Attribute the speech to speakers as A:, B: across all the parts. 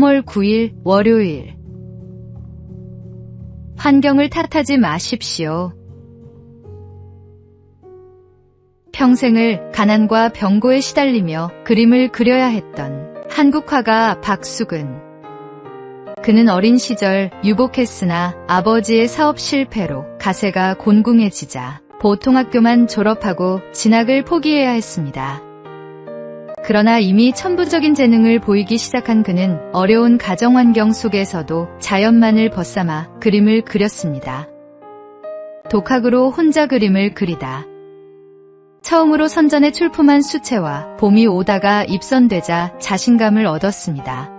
A: 3월 9일 월요일. 환경을 탓하지 마십시오. 평생을 가난과 병고에 시달리며 그림을 그려야 했던 한국 화가 박수근. 그는 어린 시절 유복했으나 아버지의 사업 실패로 가세가 곤궁해지자 보통학교만 졸업하고 진학을 포기해야 했습니다. 그러나 이미 천부적인 재능을 보이기 시작한 그는 어려운 가정환경 속에서도 자연만을 벗삼아 그림을 그렸습니다. 독학으로 혼자 그림을 그리다 처음으로 선전에 출품한 수채화 봄이 오다가 입선되자 자신감을 얻었습니다.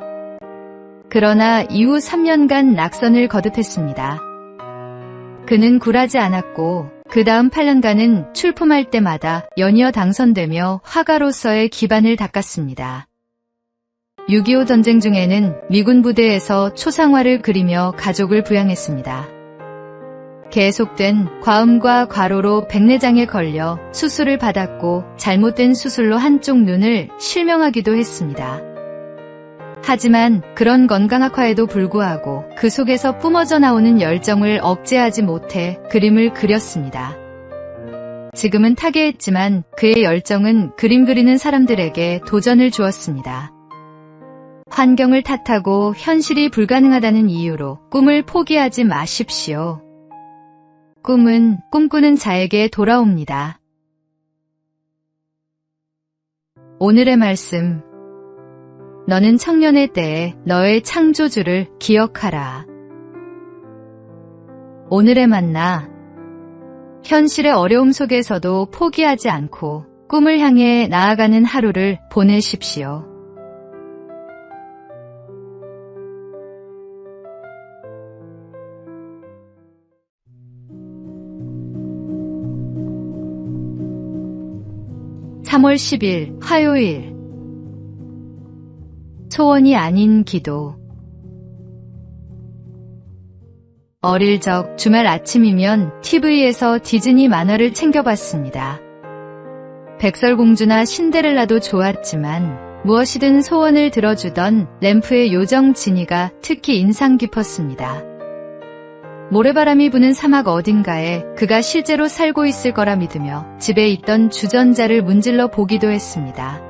A: 그러나 이후 3년간 낙선을 거듭했습니다. 그는 굴하지 않았고 그 다음 8년간은 출품할 때마다 연이어 당선되며 화가로서의 기반을 닦았습니다. 6.25 전쟁 중에는 미군 부대에서 초상화를 그리며 가족을 부양했습니다. 계속된 과음과 과로로 백내장에 걸려 수술을 받았고 잘못된 수술로 한쪽 눈을 실명하기도 했습니다. 하지만 그런 건강악화에도 불구하고 그 속에서 뿜어져 나오는 열정을 억제하지 못해 그림을 그렸습니다. 지금은 타계했지만 그의 열정은 그림 그리는 사람들에게 도전을 주었습니다. 환경을 탓하고 현실이 불가능하다는 이유로 꿈을 포기하지 마십시오. 꿈은 꿈꾸는 자에게 돌아옵니다. 오늘의 말씀. 너는 청년의 때에 너의 창조주를 기억하라. 오늘의 만나. 현실의 어려움 속에서도 포기하지 않고 꿈을 향해 나아가는 하루를 보내십시오. (3월 10일) 화요일. 소원이 아닌 기도. 어릴 적 주말 아침이면 TV에서 디즈니 만화를 챙겨봤습니다. 백설공주나 신데렐라도 좋았지만 무엇이든 소원을 들어주던 램프의 요정 지니가 특히 인상 깊었습니다. 모래바람이 부는 사막 어딘가에 그가 실제로 살고 있을 거라 믿으며 집에 있던 주전자를 문질러 보기도 했습니다.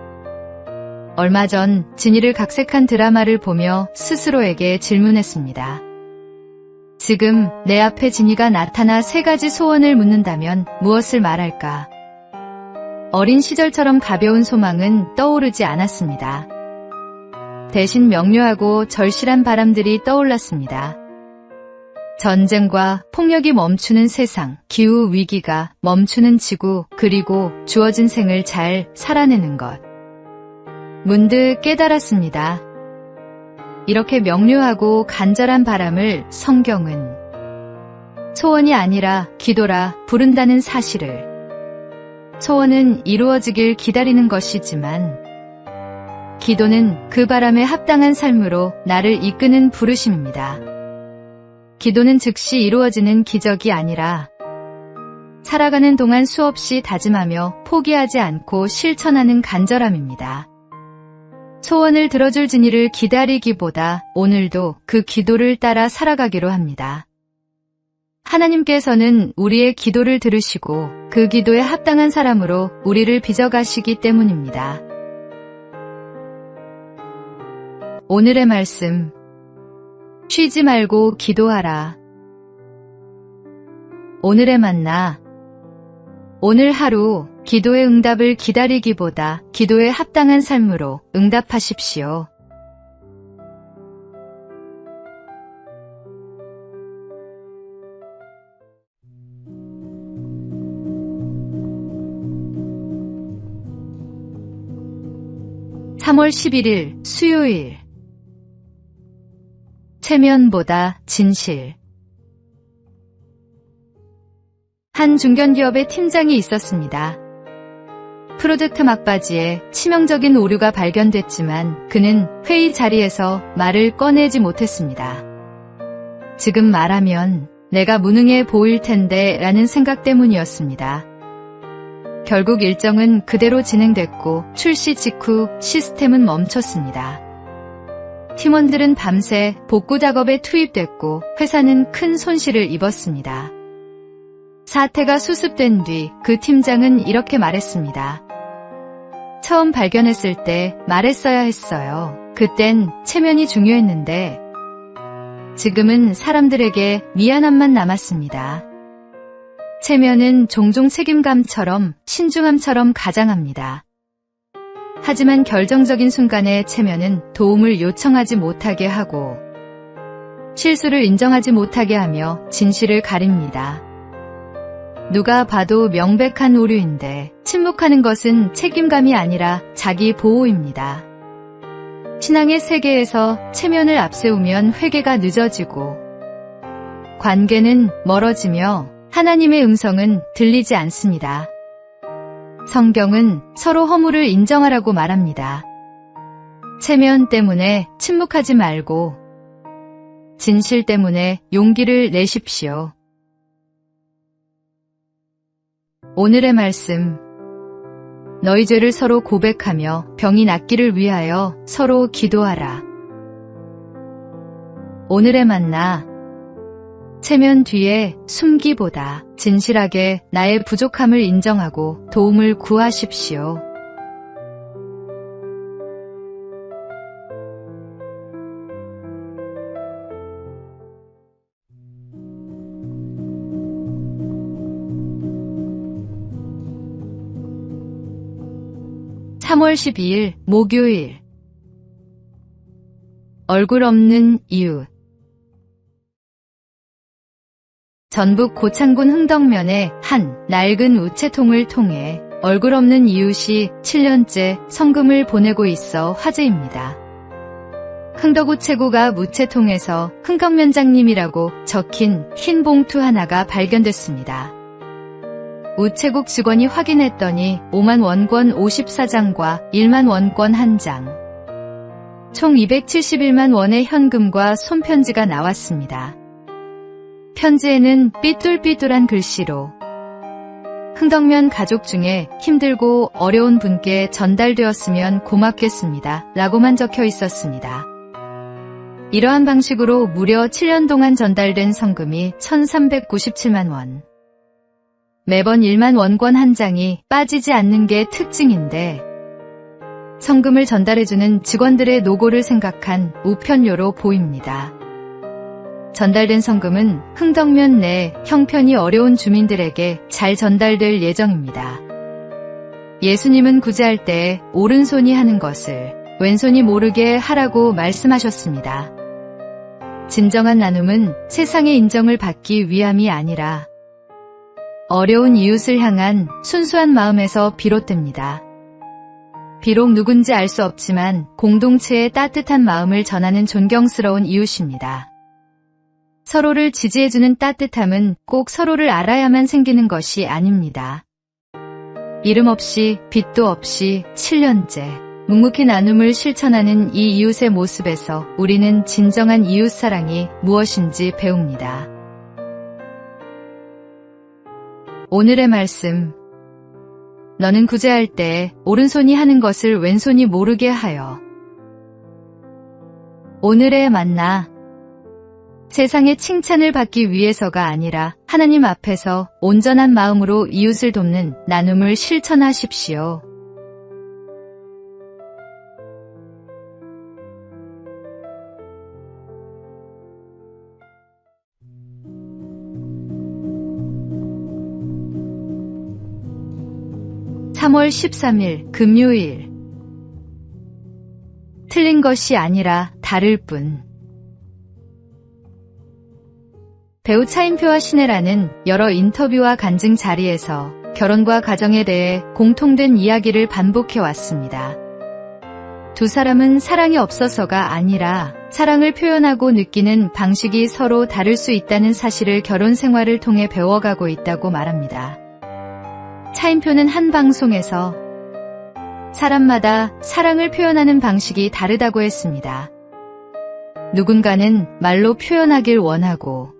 A: 얼마 전 지니를 각색한 드라마를 보며 스스로에게 질문했습니다. 지금 내 앞에 지니가 나타나 3가지 소원을 묻는다면 무엇을 말할까? 어린 시절처럼 가벼운 소망은 떠오르지 않았습니다. 대신 명료하고 절실한 바람들이 떠올랐습니다. 전쟁과 폭력이 멈추는 세상, 기후위기가 멈추는 지구, 그리고 주어진 생을 잘 살아내는 것. 문득 깨달았습니다. 이렇게 명료하고 간절한 바람을 성경은 소원이 아니라 기도라 부른다는 사실을. 소원은 이루어지길 기다리는 것이지만 기도는 그 바람에 합당한 삶으로 나를 이끄는 부르심입니다. 기도는 즉시 이루어지는 기적이 아니라 살아가는 동안 수없이 다짐하며 포기하지 않고 실천하는 간절함입니다. 소원을 들어줄 지니를 기다리기보다 오늘도 그 기도를 따라 살아가기로 합니다. 하나님께서는 우리의 기도를 들으시고 그 기도에 합당한 사람으로 우리를 빚어가시기 때문입니다. 오늘의 말씀. 쉬지 말고 기도하라. 오늘의 만나. 오늘 하루 기도의 응답을 기다리기보다 기도에 합당한 삶으로 응답하십시오. (3월 11일) 수요일. 체면보다 진실. 한 중견기업의 팀장이 있었습니다. 프로젝트 막바지에 치명적인 오류가 발견됐지만 그는 회의 자리에서 말을 꺼내지 못했습니다. 지금 말하면 내가 무능해 보일 텐데 라는 생각 때문이었습니다. 결국 일정은 그대로 진행됐고 출시 직후 시스템은 멈췄습니다. 팀원들은 밤새 복구 작업에 투입됐고 회사는 큰 손실을 입었습니다. 사태가 수습된 뒤 그 팀장은 이렇게 말했습니다. 처음 발견했을 때 말했어야 했어요. 그땐 체면이 중요했는데 지금은 사람들에게 미안함만 남았습니다. 체면은 종종 책임감처럼 신중함처럼 가장합니다. 하지만 결정적인 순간에 체면은 도움을 요청하지 못하게 하고 실수를 인정하지 못하게 하며 진실을 가립니다. 누가 봐도 명백한 오류인데 침묵하는 것은 책임감이 아니라 자기 보호입니다. 신앙의 세계에서 체면을 앞세우면 회개가 늦어지고 관계는 멀어지며 하나님의 음성은 들리지 않습니다. 성경은 서로 허물을 인정하라고 말합니다. 체면 때문에 침묵하지 말고 진실 때문에 용기를 내십시오. 오늘의 말씀. 너희 죄를 서로 고백하며 병이 낫기를 위하여 서로 기도하라. 오늘의 만나. 체면 뒤에 숨기보다 진실하게 나의 부족함을 인정하고 도움을 구하십시오. (3월 12일) 목요일. 얼굴 없는 이웃. 전북 고창군 흥덕면의 한 낡은 우체통을 통해 얼굴 없는 이웃이 7년째 성금을 보내고 있어 화제입니다. 흥덕우체국 앞 우체통에서 흥덕면장님이라고 적힌 흰 봉투 하나가 발견됐습니다. 우체국 직원이 확인했더니 5만 원권 54장과 1만 원권 1장, 총 271만 원의 현금과 손편지가 나왔습니다. 편지에는 삐뚤삐뚤한 글씨로 흥덕면 가족 중에 힘들고 어려운 분께 전달되었으면 고맙겠습니다 라고만 적혀 있었습니다. 이러한 방식으로 무려 7년 동안 전달된 성금이 1,397만 원. 매번 1만 원권 1장이 빠지지 않는 게 특징인데 성금을 전달해주는 직원들의 노고를 생각한 우편료로 보입니다. 전달된 성금은 흥덕면 내 형편이 어려운 주민들에게 잘 전달될 예정입니다. 예수님은 구제할 때 오른손이 하는 것을 왼손이 모르게 하라고 말씀하셨습니다. 진정한 나눔은 세상의 인정을 받기 위함이 아니라 어려운 이웃을 향한 순수한 마음에서 비롯됩니다. 비록 누군지 알 수 없지만 공동체의 따뜻한 마음을 전하는 존경스러운 이웃입니다. 서로를 지지해주는 따뜻함은 꼭 서로를 알아야만 생기는 것이 아닙니다. 이름 없이 빚도 없이 7년째 묵묵히 나눔을 실천하는 이 이웃의 모습에서 우리는 진정한 이웃사랑이 무엇인지 배웁니다. 오늘의 말씀. 너는 구제할 때 오른손이 하는 것을 왼손이 모르게 하여. 오늘의 만나. 세상의 칭찬을 받기 위해서가 아니라 하나님 앞에서 온전한 마음으로 이웃을 돕는 나눔을 실천하십시오. (3월 13일) 금요일. 틀린 것이 아니라 다를 뿐. 배우 차인표와 신혜라는 여러 인터뷰와 간증 자리에서 결혼과 가정에 대해 공통된 이야기를 반복해왔습니다. 두 사람은 사랑이 없어서가 아니라 사랑을 표현하고 느끼는 방식이 서로 다를 수 있다는 사실을 결혼 생활을 통해 배워가고 있다고 말합니다. 차인표는 한 방송에서 사람마다 사랑을 표현하는 방식이 다르다고 했습니다. 누군가는 말로 표현하길 원하고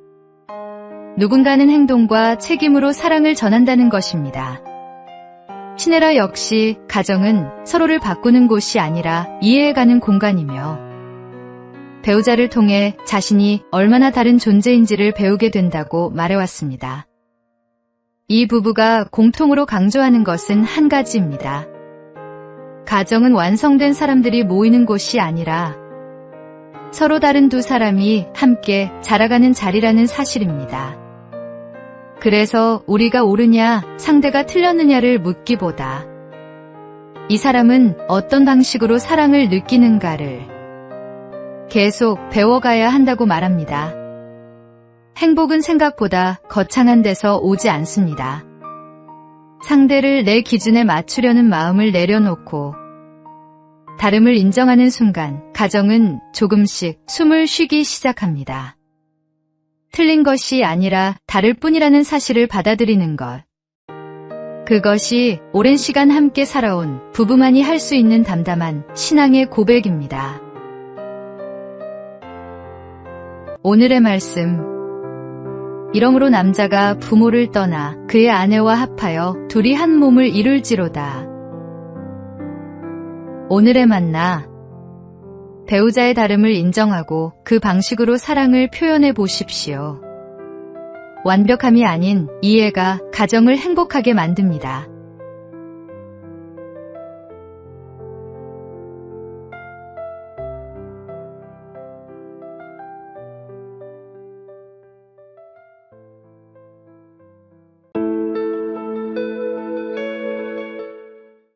A: 누군가는 행동과 책임으로 사랑을 전한다는 것입니다. 신혜라 역시 가정은 서로를 바꾸는 곳이 아니라 이해해가는 공간이며 배우자를 통해 자신이 얼마나 다른 존재인지를 배우게 된다고 말해왔습니다. 이 부부가 공통으로 강조하는 것은 한 가지입니다. 가정은 완성된 사람들이 모이는 곳이 아니라 서로 다른 두 사람이 함께 자라가는 자리라는 사실입니다. 그래서 우리가 옳으냐, 상대가 틀렸느냐를 묻기보다 이 사람은 어떤 방식으로 사랑을 느끼는가를 계속 배워가야 한다고 말합니다. 행복은 생각보다 거창한 데서 오지 않습니다. 상대를 내 기준에 맞추려는 마음을 내려놓고 다름을 인정하는 순간 가정은 조금씩 숨을 쉬기 시작합니다. 틀린 것이 아니라 다를 뿐이라는 사실을 받아들이는 것. 그것이 오랜 시간 함께 살아온 부부만이 할 수 있는 담담한 신앙의 고백입니다. 오늘의 말씀. 이러므로 남자가 부모를 떠나 그의 아내와 합하여 둘이 한 몸을 이룰지로다. 오늘의 만나. 배우자의 다름을 인정하고 그 방식으로 사랑을 표현해 보십시오. 완벽함이 아닌 이해가 가정을 행복하게 만듭니다.